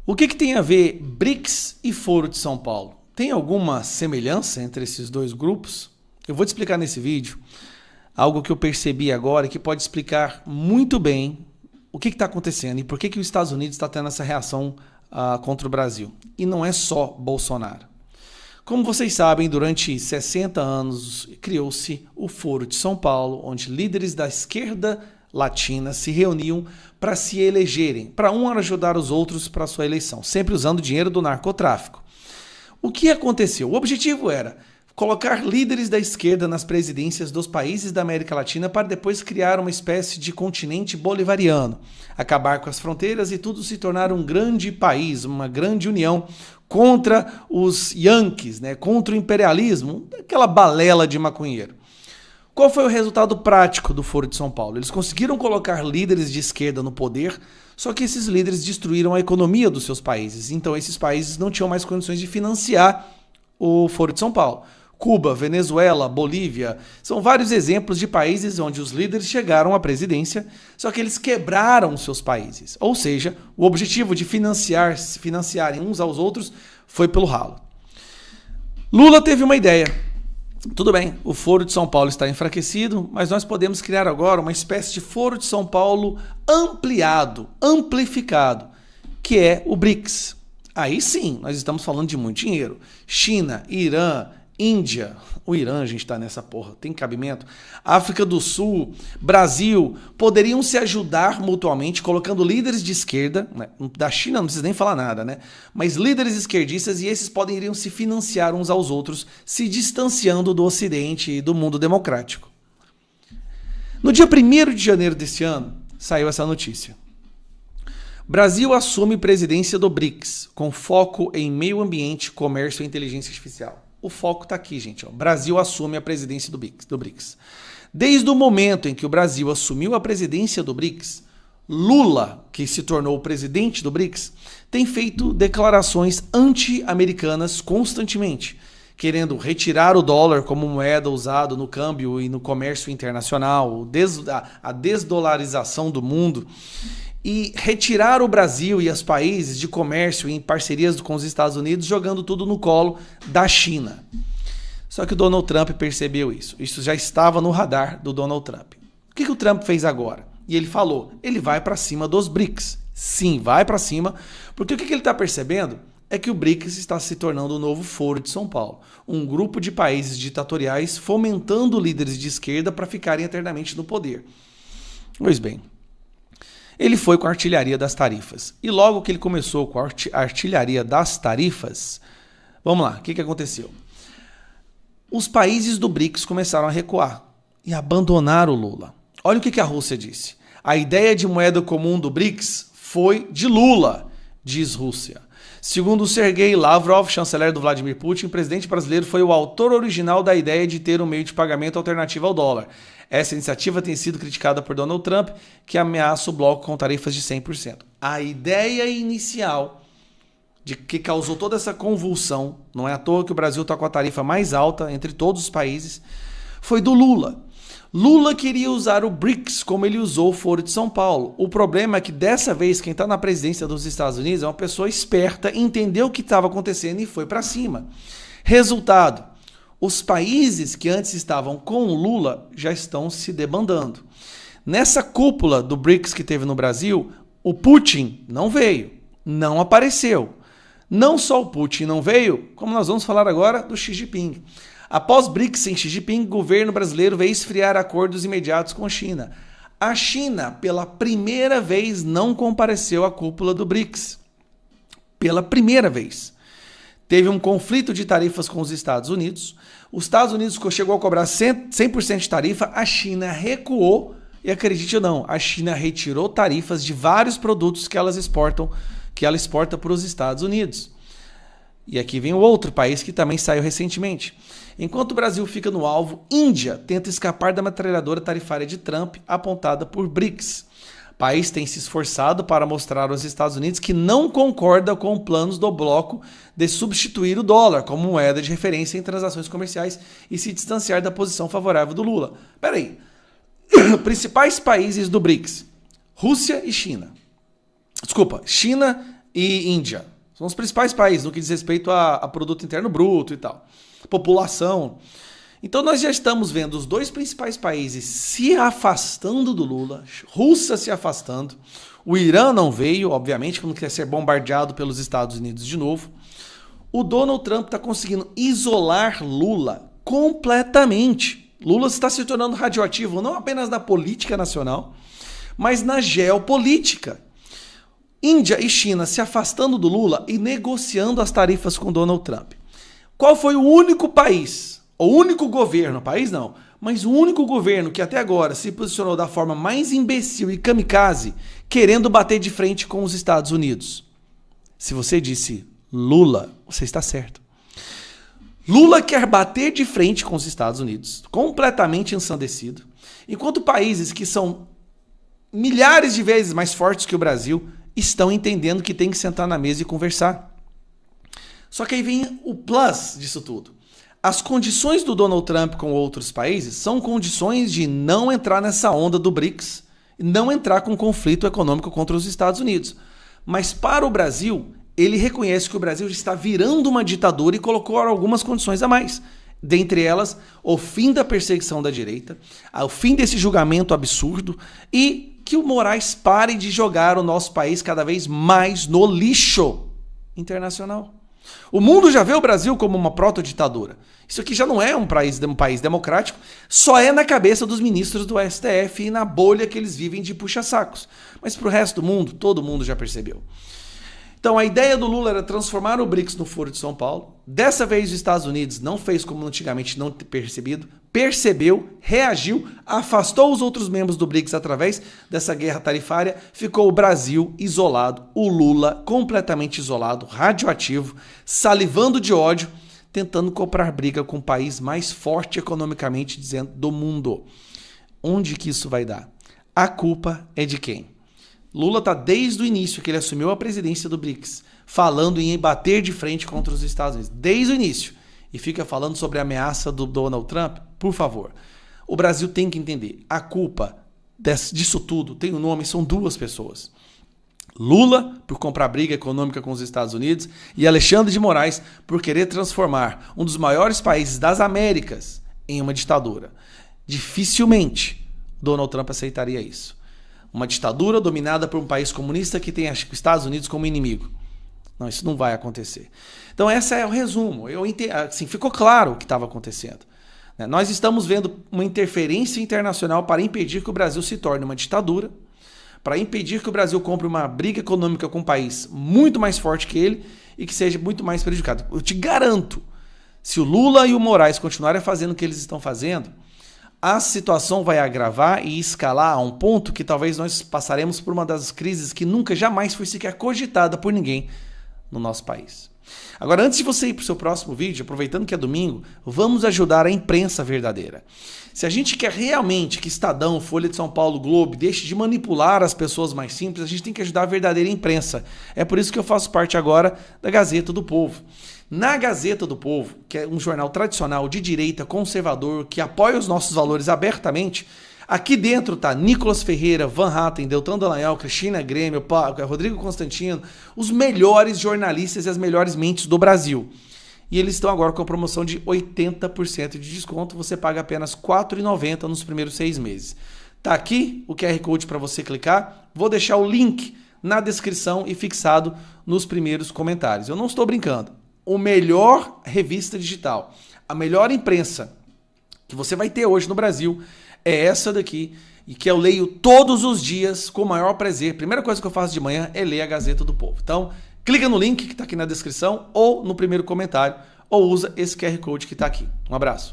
O que tem a ver BRICS e Foro de São Paulo? Tem alguma semelhança entre esses dois grupos? Eu vou te explicar nesse vídeo algo que eu percebi agora que pode explicar muito bem o que está acontecendo e por que os Estados Unidos está tendo essa reação contra o Brasil. E não é só Bolsonaro. Como vocês sabem, durante 60 anos criou-se o Foro de São Paulo, onde líderes da esquerda latina se reuniam para se elegerem, para um ajudar os outros para a sua eleição, sempre usando dinheiro do narcotráfico. O que aconteceu? O objetivo era colocar líderes da esquerda nas presidências dos países da América Latina para depois criar uma espécie de continente bolivariano, acabar com as fronteiras e tudo se tornar um grande país, uma grande união contra os Yankees, contra o imperialismo, aquela balela de maconheiro. Qual foi o resultado prático do Foro de São Paulo? Eles conseguiram colocar líderes de esquerda no poder, só que esses líderes destruíram a economia dos seus países. Então esses países não tinham mais condições de financiar o Foro de São Paulo. Cuba, Venezuela, Bolívia, são vários exemplos de países onde os líderes chegaram à presidência, só que eles quebraram seus países. Ou seja, o objetivo de financiarem uns aos outros foi pelo ralo. Lula teve uma ideia. Tudo bem, o Foro de São Paulo está enfraquecido, mas nós podemos criar agora uma espécie de Foro de São Paulo amplificado, que é o BRICS. Aí sim, nós estamos falando de muito dinheiro. China, Irã, Índia, o Irã, a gente está nessa porra, tem cabimento? África do Sul, Brasil, poderiam se ajudar mutuamente, colocando líderes de esquerda, da China não precisa nem falar nada, mas líderes esquerdistas, e esses poderiam se financiar uns aos outros, se distanciando do Ocidente e do mundo democrático. No dia 1º de janeiro deste ano, saiu essa notícia. Brasil assume presidência do BRICS, com foco em meio ambiente, comércio e inteligência artificial. O foco está aqui, gente. Brasil assume a presidência do BRICS. Desde o momento em que o Brasil assumiu a presidência do BRICS, Lula, que se tornou o presidente do BRICS, tem feito declarações anti-americanas constantemente, querendo retirar o dólar como moeda usada no câmbio e no comércio internacional, a desdolarização do mundo, e retirar o Brasil e os países de comércio em parcerias com os Estados Unidos, jogando tudo no colo da China. Só que o Donald Trump percebeu isso. Isso já estava no radar do Donald Trump. O que o Trump fez agora? E ele falou, ele vai para cima dos BRICS. Sim, vai para cima, porque o que ele está percebendo é que o BRICS está se tornando o novo Foro de São Paulo. Um grupo de países ditatoriais fomentando líderes de esquerda para ficarem eternamente no poder. Pois bem, ele foi com a artilharia das tarifas. E logo que ele começou com a artilharia das tarifas, vamos lá, o que aconteceu? Os países do BRICS começaram a recuar e abandonar o Lula. Olha o que a Rússia disse. A ideia de moeda comum do BRICS foi de Lula, diz Rússia. Segundo Sergei Lavrov, chanceler do Vladimir Putin, o presidente brasileiro foi o autor original da ideia de ter um meio de pagamento alternativo ao dólar. Essa iniciativa tem sido criticada por Donald Trump, que ameaça o bloco com tarifas de 100%. A ideia inicial de que causou toda essa convulsão, não é à toa que o Brasil está com a tarifa mais alta entre todos os países, foi do Lula. Lula queria usar o BRICS como ele usou o Foro de São Paulo. O problema é que dessa vez quem está na presidência dos Estados Unidos é uma pessoa esperta, entendeu o que estava acontecendo e foi para cima. Resultado, os países que antes estavam com o Lula já estão se debandando. Nessa cúpula do BRICS que teve no Brasil, o Putin não veio, não apareceu. Não só o Putin não veio, como nós vamos falar agora do Xi Jinping. Após BRICS sem Xi Jinping, o governo brasileiro veio esfriar acordos imediatos com a China. A China, pela primeira vez, não compareceu à cúpula do BRICS. Pela primeira vez. Teve um conflito de tarifas com os Estados Unidos. Os Estados Unidos chegou a cobrar 100% de tarifa, a China recuou e, acredite ou não, a China retirou tarifas de vários produtos que ela exporta para os Estados Unidos. E aqui vem o outro país que também saiu recentemente. Enquanto o Brasil fica no alvo, Índia tenta escapar da metralhadora tarifária de Trump apontada por BRICS. O país tem se esforçado para mostrar aos Estados Unidos que não concorda com planos do bloco de substituir o dólar como moeda de referência em transações comerciais e se distanciar da posição favorável do Lula. Pera aí. Principais países do BRICS: Rússia e China. Desculpa, China, e Índia. São os principais países no que diz respeito a produto interno bruto e tal. População. Então nós já estamos vendo os dois principais países se afastando do Lula, Rússia se afastando, o Irã não veio, obviamente, que não quer ser bombardeado pelos Estados Unidos de novo. O Donald Trump está conseguindo isolar Lula completamente. Lula está se tornando radioativo não apenas na política nacional, mas na geopolítica. Índia e China se afastando do Lula e negociando as tarifas com Donald Trump. Qual foi o único país, o único governo, país não, mas o único governo que até agora se posicionou da forma mais imbecil e kamikaze, querendo bater de frente com os Estados Unidos? Se você disse Lula, você está certo. Lula quer bater de frente com os Estados Unidos, completamente ensandecido, enquanto países que são milhares de vezes mais fortes que o Brasil estão entendendo que tem que sentar na mesa e conversar. Só que aí vem o plus disso tudo. As condições do Donald Trump com outros países são condições de não entrar nessa onda do BRICS, não entrar com conflito econômico contra os Estados Unidos. Mas para o Brasil, ele reconhece que o Brasil está virando uma ditadura e colocou algumas condições a mais. Dentre elas, o fim da perseguição da direita, o fim desse julgamento absurdo e que o Moraes pare de jogar o nosso país cada vez mais no lixo internacional. O mundo já vê o Brasil como uma proto-ditadura. Isso aqui já não é um país democrático, só é na cabeça dos ministros do STF e na bolha que eles vivem de puxa-sacos. Mas para o resto do mundo, todo mundo já percebeu. Então a ideia do Lula era transformar o BRICS no Foro de São Paulo. Dessa vez os Estados Unidos não fez como antigamente não ter percebido, percebeu, reagiu, afastou os outros membros do BRICS através dessa guerra tarifária, ficou o Brasil isolado, o Lula completamente isolado, radioativo, salivando de ódio, tentando comprar briga com o país mais forte economicamente dizendo do mundo. Onde que isso vai dar? A culpa é de quem? Lula está desde o início que ele assumiu a presidência do BRICS, falando em bater de frente contra os Estados Unidos, desde o início, e fica falando sobre a ameaça do Donald Trump. Por favor, o Brasil tem que entender, a culpa disso tudo tem um nome, são duas pessoas. Lula, por comprar briga econômica com os Estados Unidos, e Alexandre de Moraes, por querer transformar um dos maiores países das Américas em uma ditadura. Dificilmente Donald Trump aceitaria isso. Uma ditadura dominada por um país comunista que tem os Estados Unidos como inimigo. Não, isso não vai acontecer. Então esse é o resumo. Assim, ficou claro o que estava acontecendo. Nós estamos vendo uma interferência internacional para impedir que o Brasil se torne uma ditadura, para impedir que o Brasil compre uma briga econômica com um país muito mais forte que ele e que seja muito mais prejudicado. Eu te garanto, se o Lula e o Moraes continuarem fazendo o que eles estão fazendo, a situação vai agravar e escalar a um ponto que talvez nós passaremos por uma das crises que nunca, jamais foi sequer cogitada por ninguém no nosso país. Agora, antes de você ir para o seu próximo vídeo, aproveitando que é domingo, vamos ajudar a imprensa verdadeira. Se a gente quer realmente que Estadão, Folha de São Paulo, Globo deixe de manipular as pessoas mais simples, a gente tem que ajudar a verdadeira imprensa. É por isso que eu faço parte agora da Gazeta do Povo. Na Gazeta do Povo, que é um jornal tradicional de direita, conservador, que apoia os nossos valores abertamente, aqui dentro tá Nicolas Ferreira, Van Hatten, Deltan Dallagnol, Cristina Grêmio, Rodrigo Constantino, os melhores jornalistas e as melhores mentes do Brasil. E eles estão agora com a promoção de 80% de desconto, você paga apenas R$ 4,90 nos primeiros 6 meses. Tá aqui o QR Code para você clicar, vou deixar o link na descrição e fixado nos primeiros comentários. Eu não estou brincando. O melhor revista digital, a melhor imprensa que você vai ter hoje no Brasil é essa daqui, e que eu leio todos os dias com o maior prazer. Primeira coisa que eu faço de manhã é ler a Gazeta do Povo. Então, clica no link que está aqui na descrição ou no primeiro comentário, ou usa esse QR Code que está aqui. Um abraço.